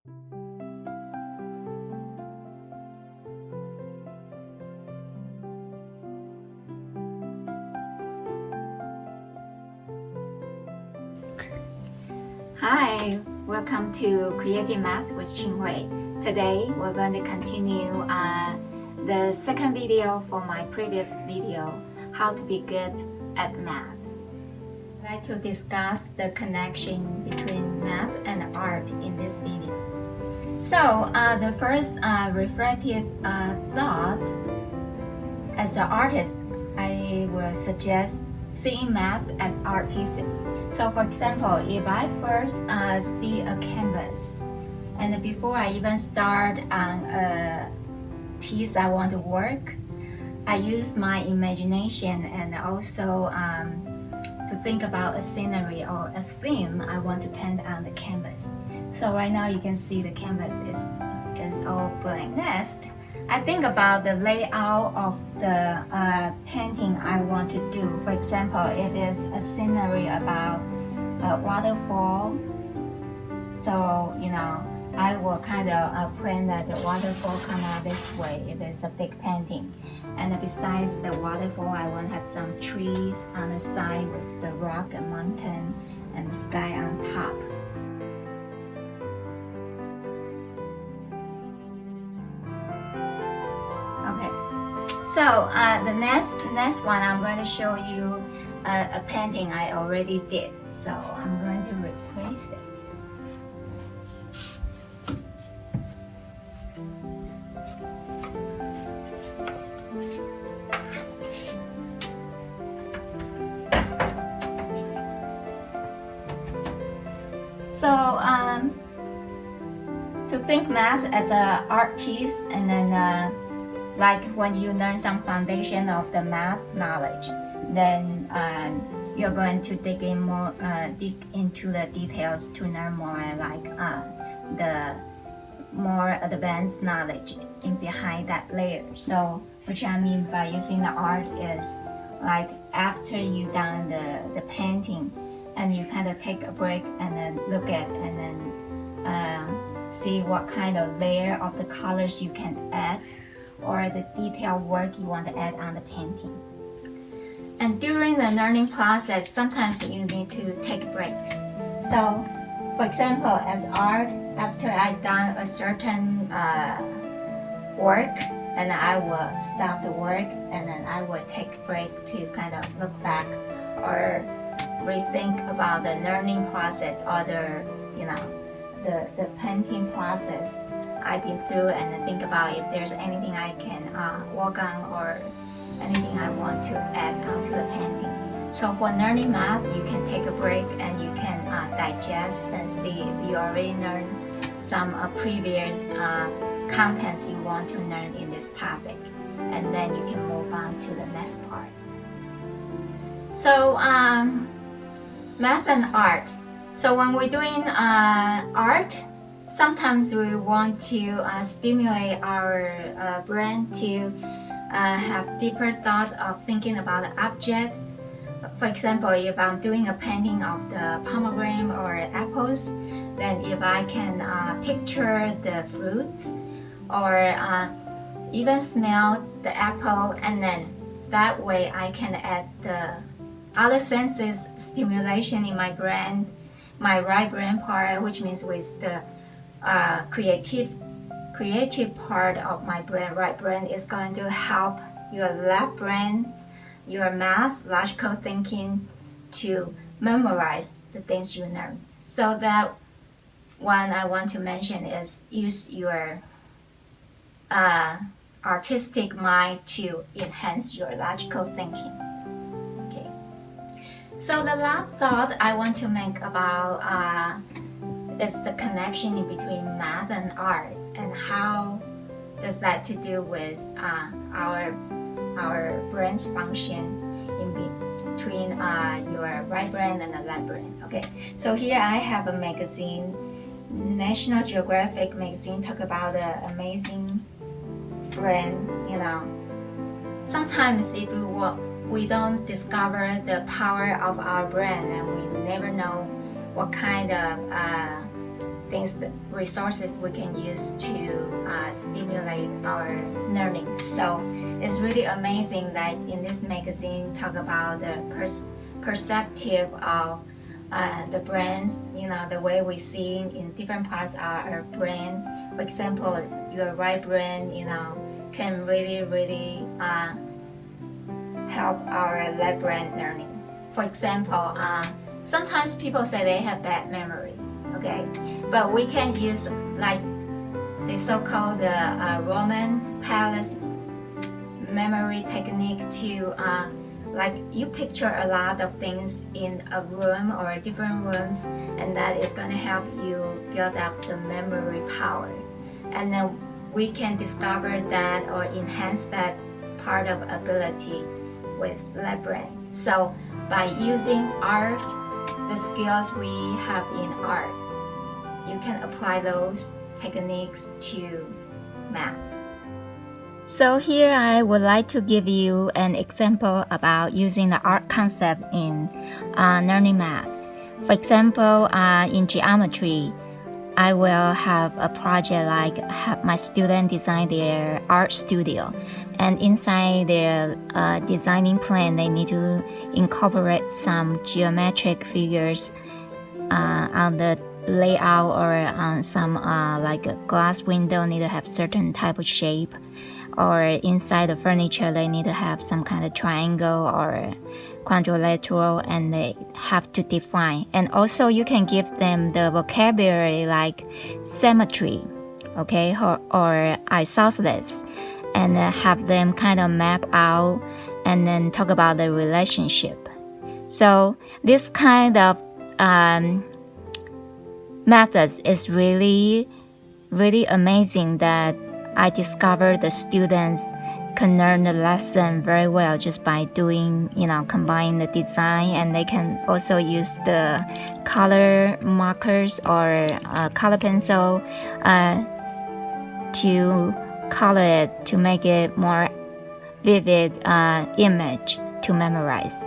Hi, welcome to Creative Math with Ching-Hui. Today we're going to continue the second video for my previous video, how to be good at math. I'd like to discuss the connection between math and art in this video. So the first reflective thought, as an artist, I will suggest seeing math as art pieces. So for example, if I first see a canvas, and before I even start on a piece I want to work, I use my imagination and also to think about a scenery or a theme I want to paint on the canvas. So right now you can see the canvas is all blank. Next, I think about the layout of the painting I want to do. For example, if it's a scenery about a waterfall, so I will kind of plan that the waterfall come out this way if it's a big painting. And besides the waterfall, I want to have some trees on the side with the rock and mountain and the sky on top. Okay, so the next one I'm going to show you a painting I already did. So I'm going to replace it. So to think math as an art piece, and then like when you learn some foundation of the math knowledge, then you're going to dig into the details to learn more, like the more advanced knowledge in behind that layer. So what I mean by using the art is like after you done the painting, and you kind of take a break and then look at and then see what kind of layer of the colors you can add, or the detailed work you want to add on the painting. And during the learning process, sometimes you need to take breaks. So, for example, as art, after I've done a certain work, and I will stop the work, and then I will take a break to kind of look back or rethink about the learning process or the painting process I've been through, and then think about if there's anything I can work on or anything I want to add onto the painting. So for learning math, you can take a break and you can digest and see if you already learned some previous contents you want to learn in this topic, and then you can move on to the next part. So math and art. So when we're doing art, sometimes we want to stimulate our brain to have deeper thought of thinking about the object. For example, if I'm doing a painting of the pomegranate or apples, then if I can picture the fruits or even smell the apple, and then that way I can add the other senses stimulation in my brain, my right brain part, which means with the creative part of my brain, right brain, is going to help your left brain, your math, logical thinking, to memorize the things you learn. So that one I want to mention is use your artistic mind to enhance your logical thinking. Okay. So the last thought I want to make about is the connection in between math and art, and how does that to do with our brain's function in between your right brain and the left brain. Okay, so here I have a magazine, National Geographic magazine, talk about the amazing brain. Sometimes if we don't discover the power of our brain, and we never know what kind of things things, resources we can use to stimulate our learning. So it's really amazing that in this magazine talk about the perceptive of the brains, the way we see in different parts of our brain. For example, your right brain, can really help our left brain learning. For example, sometimes people say they have bad memory, okay? But we can use like the so-called Roman palace memory technique to like you picture a lot of things in a room or different rooms, and that is going to help you build up the memory power. And then we can discover that or enhance that part of ability with left brain. So by using art, the skills we have in art, you can apply those techniques to math. So here I would like to give you an example about using the art concept in learning math. For example, in geometry, I will have a project like have my student design their art studio, and inside their designing plan they need to incorporate some geometric figures on the layout, or on some like a glass window need to have certain type of shape, or inside the furniture they need to have some kind of triangle or quadrilateral, and they have to define. And also you can give them the vocabulary like symmetry, okay, or isosceles, and have them kind of map out and then talk about the relationship. So this kind of methods is really amazing that I discovered the students can learn the lesson very well just by doing, combine the design, and they can also use the color markers or color pencil to color it to make it more vivid image to memorize.